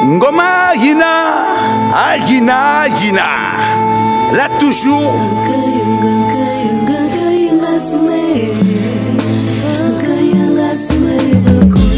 Ngoma yina, yina, yina. Là toujours.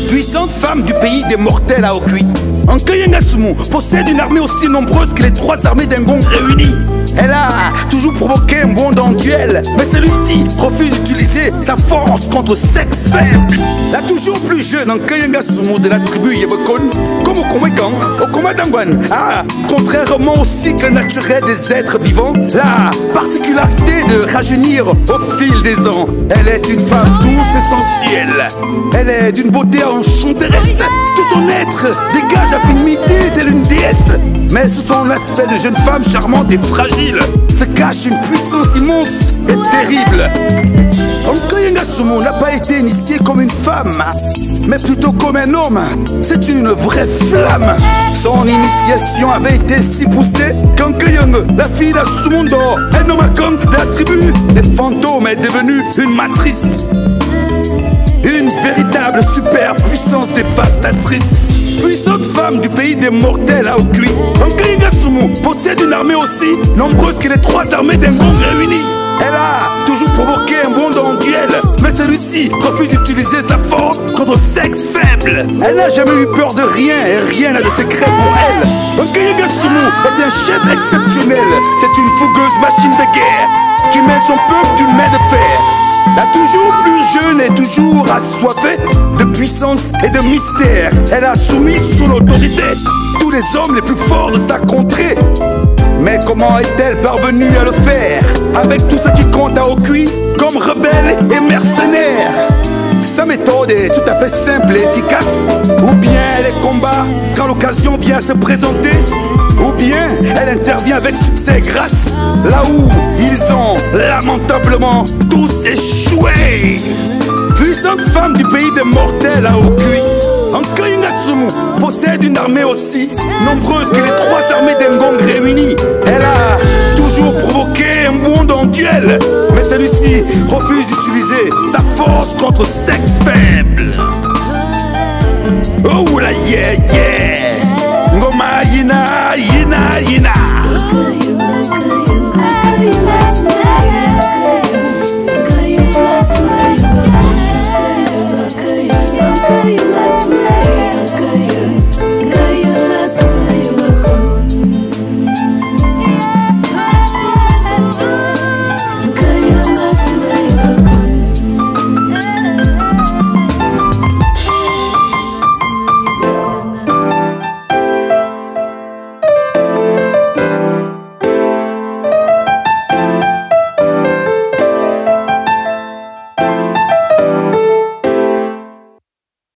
Puissante femme du pays des mortels à Okui, Nkayenga Sumu possède une armée aussi nombreuse que les 3 armées d'Engong réunies. Elle a toujours provoqué un monde en duel, mais celui-ci refuse d'utiliser sa force contre sexe faible. La toujours plus jeune Nkayenga Sumu de la tribu Yebekon, comme au Komekan, au Komadangwan, a, contrairement au cycle naturel des êtres vivants, la particularité de rajeunir au fil des ans. Elle est une femme douce et sensuelle. Elle est d'une beauté enchanteresse. Tout son être dégage affinité telle une déesse. Mais sous son aspect de jeune femme charmante et fragile se cache une puissance immense et terrible. Nkayenga Sumu n'a pas été initié comme une femme, mais plutôt comme un homme. C'est une vraie flamme. Son initiation avait été si poussée qu'Nkayenga, la fille d'Asumundo, un homme à Kong de la tribu des fantômes, est devenue une matrice. Une véritable super puissance dévastatrice. Puissante femme du pays des mortels à Okui, Nkayenga Sumu possède une armée aussi nombreuse que les 3 armées d'Engong réunies. Elle a toujours provoqué un monde en duel, mais celui-ci refuse d'utiliser sa force contre sexe faible. Elle n'a jamais eu peur de rien et rien n'a de secret pour elle. Nkayenga Sumu est un chef exceptionnel. C'est une fougueuse machine de guerre qui mène son peuple d'une main de fer. La toujours plus jeune et toujours assoiffée de puissance et de mystère. Elle a soumis sous l'autorité tous les hommes les plus forts de sa contrée. Mais comment est-elle parvenue à le faire? Avec tout ce qui compte à Okui comme rebelle et mercenaire. Sa méthode est tout à fait simple et efficace. Ou bien elle combat quand l'occasion vient se présenter, ou bien elle intervient avec succès et grâce là où ils ont lamentablement tous échoué. Puissante femme du pays des mortels à Okui, Nkayenga Sumu possède une armée aussi nombreuse que les 3 armées d'Engong réunies. Elle a toujours provoqué un monde en duel, mais celui-ci refuse d'utiliser sa force contre sexe faible. Oh la yeah yeah, Ngoma yina, yina, yina.